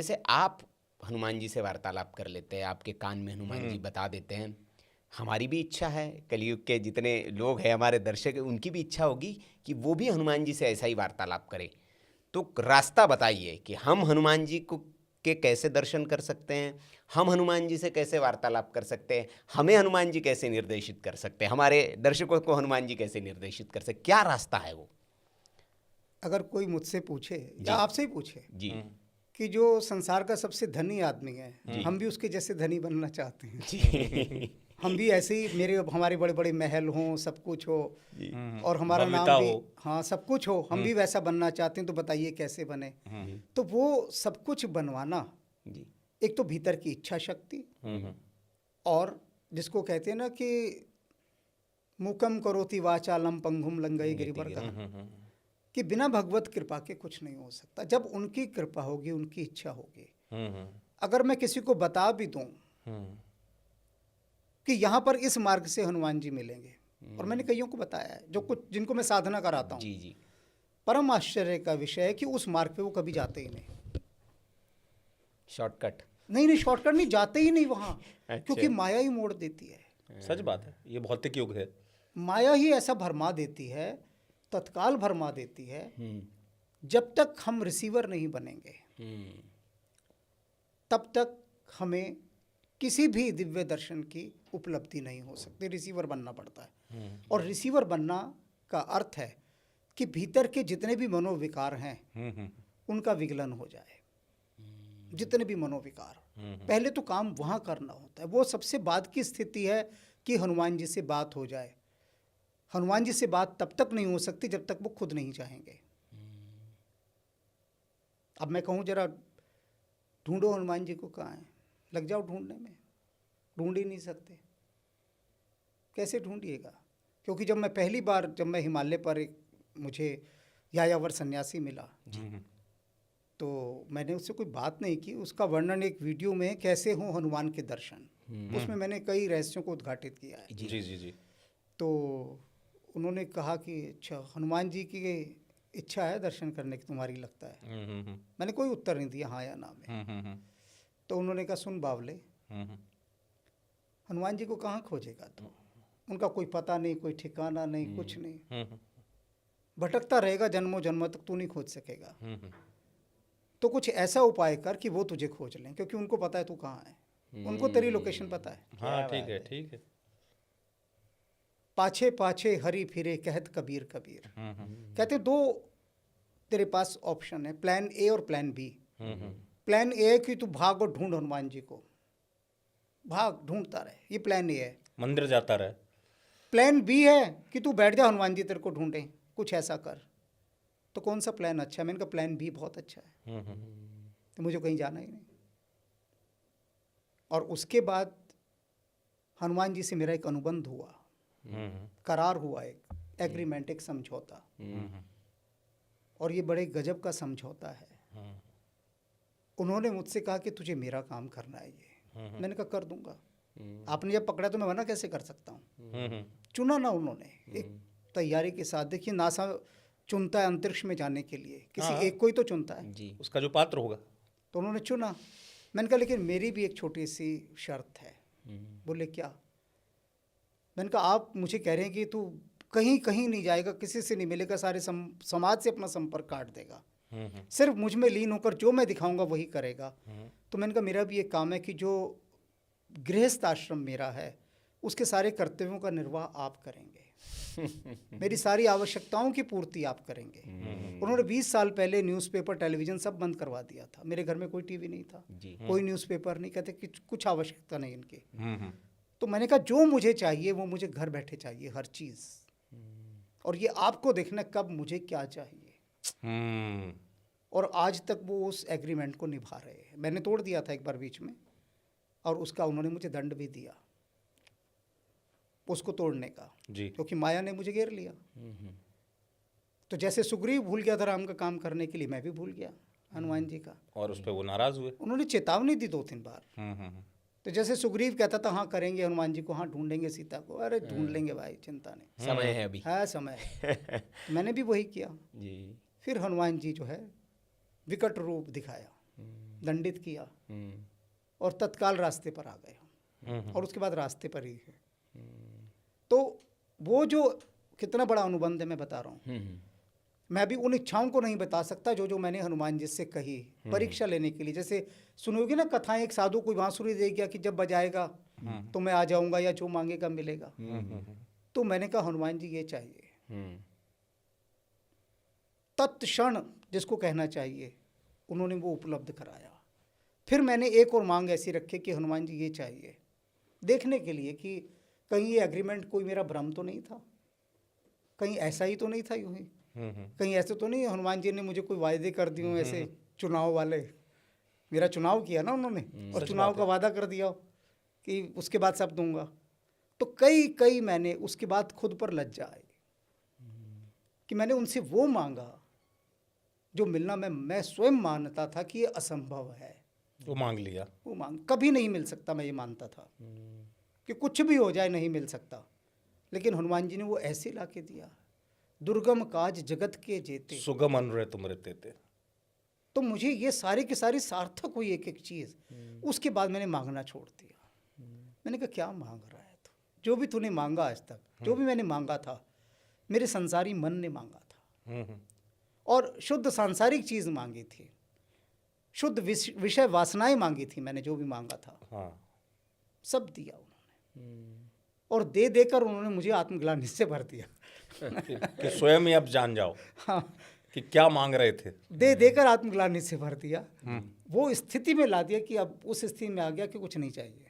जैसे आप हनुमान जी से वार्तालाप कर लेते हैं, आपके कान में हनुमान जी बता देते हैं, हमारी भी इच्छा है, कलयुग के जितने लोग हैं हमारे दर्शक हैं, उनकी भी इच्छा होगी कि वो भी हनुमान जी से ऐसा ही वार्तालाप करें। तो रास्ता बताइए कि हम हनुमान जी को के कैसे दर्शन कर सकते हैं, हम हनुमान जी से कैसे वार्तालाप कर सकते हैं, हमें हनुमान जी कैसे निर्देशित कर सकते हैं, हमारे दर्शकों को हनुमान जी कैसे निर्देशित कर सकते, क्या रास्ता है वो? अगर कोई मुझसे पूछे जी। या आपसे ही पूछे जी कि जो संसार का सबसे धनी आदमी है, जी। हम भी उसके जैसे धनी बनना चाहते हैं। जी हम भी ऐसे ही हमारे बड़े बड़े महल हों, सब कुछ हो जी और हमारा नाम भव्यता भी, हो। हाँ सब कुछ हो, हम भी वैसा बनना चाहते हैं। तो बताइए कैसे बने? तो वो सब कुछ बनवाना, जी एक तो भीतर की इच्छा शक्ति, और जिसको कहते हैं ना कि मूकम करोति वाचालम पंगुम लंगई गिरिवर्धन, कि बिना भगवत कृपा के कुछ नहीं हो सकता। जब उनकी कृपा होगी, उनकी इच्छा होगी। अगर मैं किसी को बता भी दूं कि यहाँ पर इस मार्ग से हनुमान जी मिलेंगे, और मैंने कईयों को बताया है जो कुछ जिनको मैं साधना कराता हूँ, जी जी परम आश्चर्य का विषय है कि उस मार्ग पे वो कभी जाते ही नहीं। शॉर्टकट। नहीं, शॉर्टकट नहीं, जाते ही नहीं वहाँ। अच्छा। क्योंकि माया ही मोड़ देती है। सच बात है, ये भौतिक युग है। माया ही ऐसा भरमा देती है, तत्काल भरमा देती है। जब तक हम रिसीवर नहीं बनेंगे तब तक हमें किसी भी दिव्य दर्शन की उपलब्धि नहीं हो सकती। रिसीवर बनना पड़ता है। और रिसीवर बनना का अर्थ है कि भीतर के जितने भी मनोविकार हैं उनका विगलन हो जाए। जितने भी मनोविकार, पहले तो काम वहाँ करना होता है। वो सबसे बाद की स्थिति है कि हनुमान जी से बात हो जाए। हनुमान जी से बात तब तक नहीं हो सकती जब तक वो खुद नहीं चाहेंगे। अब मैं कहूँ जरा ढूंढो हनुमान जी को, कहाँ है, लग जाओ ढूंढने में, ढूंढ ही नहीं सकते। कैसे ढूंढिएगा? क्योंकि जब मैं हिमालय पर मुझे यायावर सन्यासी मिला, तो मैंने उससे कोई बात नहीं की। उसका वर्णन एक वीडियो में, कैसे हो हनुमान के दर्शन, उसमें मैंने कई रहस्यों को उद्घाटित किया है। जी जी जी। तो उन्होंने कहा कि अच्छा, हनुमान जी की इच्छा है दर्शन करने की तुम्हारी, लगता है। मैंने कोई उत्तर नहीं दिया हाँ या ना में। तो उन्होंने कहा, सुन बावले, हनुमान जी को कहाँ खोजेगा तू? उनका कोई पता नहीं, कोई ठिकाना नहीं, कुछ नहीं, भटकता रहेगा जन्मों जन्मों तक, तू नहीं खोज सकेगा। तो कुछ ऐसा उपाय कर कि वो तुझे खोज लें, क्योंकि उनको पता है तू कहाँ है, उनको तेरी लोकेशन पता है। हाँ ठीक है, ठीक है। पाछे पाछे हरी फिरे कहत कबीर कबीर। कहते दो तेरे पास ऑप्शन है, प्लान ए और प्लान बी। प्लान ए है कि तू भाग और ढूंढ हनुमान जी को, भाग ढूंढता रहे, ये प्लान ए है। मंदिर जाता रहे। प्लान बी है कि तू बैठ जा, हनुमान जी तेरे को ढूंढे, कुछ ऐसा कर। तो कौन सा प्लान अच्छा है? मैंने कहा प्लान बी बहुत अच्छा है। तो मुझे कहीं जाना ही नहीं। और उसके बाद हनुमान जी से मेरा एक अनुबंध हुआ, करार हुआ, एक एग्रीमेंट, एक समझौता। और ये बड़े गजब का समझौता है। उन्होंने मुझसे कहा कि तुझे मेरा काम करना है ये। मैंने कहा कर दूंगा। आपने जब पकड़ा तो मैं मना कैसे कर सकता हूँ? चुना ना उन्होंने, एक तैयारी के साथ। देखिए, नासा चुनता है अंतरिक्ष में जाने के लिए, किसी एक को ही तो चुनता है जी। उसका जो पात्र होगा। तो उन्होंने चुना। मैंने कहा लेकिन मेरी भी एक छोटी सी शर्त है। बोले क्या? मैंने कहा आप मुझे कह रहे हैं कि तू कहीं कहीं नहीं जाएगा, किसी से नहीं मिलेगा, सारे समाज से अपना संपर्क काट देगा, सिर्फ मुझ में लीन होकर जो मैं दिखाऊंगा वही करेगा। तो मैंने कहा मेरा भी एक काम है कि जो गृहस्थ आश्रम मेरा है उसके सारे कर्तव्यों का निर्वाह आप करेंगे, मेरी सारी आवश्यकताओं की पूर्ति आप करेंगे। उन्होंने 20 साल पहले न्यूज़पेपर, टेलीविज़न सब बंद करवा दिया था। मेरे घर में कोई टीवी नहीं था, कोई न्यूज़पेपर नहीं, कहते कि कुछ आवश्यकता नहीं इनकी। तो मैंने कहा जो मुझे चाहिए वो मुझे घर बैठे चाहिए, हर चीज़। और ये आपको देखना कब मुझे क्या चाहिए। और आज तक वो उस एग्रीमेंट को निभा रहे हैं। मैंने तोड़ दिया था एक बार बीच में, और उसका उन्होंने मुझे दंड भी दिया उसको तोड़ने का, क्योंकि माया ने मुझे घेर लिया। तो जैसे सुग्रीव भूल गया था राम का काम करने के लिए, मैं भी भूल गया हनुमान जी का। और उस पर वो नाराज हुए। उन्होंने चेतावनी दी 2-3 बार। तो जैसे सुग्रीव कहता था हाँ करेंगे हनुमान जी को, हाँ ढूंढेंगे सीता को, अरे ढूंढ लेंगे भाई, चिंता नहीं, समय है अभी, है समय है। मैंने भी वही किया जी। फिर हनुमान जी जो है विकट रूप दिखाया, दंडित किया हम्म, और तत्काल रास्ते पर आ गए हम। हम्म, और उसके बाद रास्ते पर ही है। तो वो जो कितना बड़ा अनुबंध है मैं बता रहा हूँ। हम्म, मैं भी उन इच्छाओं को नहीं बता सकता जो जो मैंने हनुमान जी से कही परीक्षा लेने के लिए। जैसे सुनोगे ना कथाएं, एक साधु कोई बांसुरी दे गया कि जब बजाएगा तो मैं आ जाऊंगा या जो मांगेगा मिलेगा। तो मैंने कहा हनुमान जी ये चाहिए, हम्म, तत्क्षण जिसको कहना चाहिए उन्होंने वो उपलब्ध कराया। फिर मैंने एक और मांग ऐसी रखी कि हनुमान जी ये चाहिए, देखने के लिए कि कहीं ये एग्रीमेंट कोई मेरा भ्रम तो नहीं था, कहीं ऐसा ही तो नहीं था यूं ही, कहीं ऐसे तो नहीं हनुमान जी ने मुझे कोई वायदे कर दिए हों ऐसे चुनाव वाले। मेरा चुनाव किया ना उन्होंने और चुनाव का वादा कर दिया कि उसके बाद सब दूंगा। तो कई मैंने उसके बाद खुद पर लज्जा आई कि मैंने उनसे वो मांगा जो मिलना मैं स्वयं मानता था कि ये असंभव है। वो मांग लिया। वो मांग कभी नहीं मिल सकता, मैं ये मानता था कि कुछ भी हो जाए नहीं मिल सकता। लेकिन हनुमान जी ने वो ऐसे ला के दिया, दुर्गम काज जगत के जेते। सुगम अनुरे तुम रहते थे। तो मुझे ये सारी की सारी सार्थक हुई एक एक चीज़। उसके बाद मैंने मांगना छोड़ दिया। मैंने कहा क्या मांग रहा है तू, जो भी तूने मांगा आज तक, जो भी मैंने मांगा था मेरे संसारी मन ने मांगा था और शुद्ध सांसारिक चीज़ मांगी थी, शुद्ध विषय वासनाएं मांगी थी मैंने, जो भी मांगा था हाँ। सब दिया उन्होंने। और दे देकर उन्होंने मुझे आत्मग्लानि से भर दिया। कि स्वयं ही अब जान जाओ हाँ, कि क्या मांग रहे थे। दे देकर आत्मग्लानि से भर दिया। वो स्थिति में ला दिया कि अब उस स्थिति में आ गया कि कुछ नहीं चाहिए।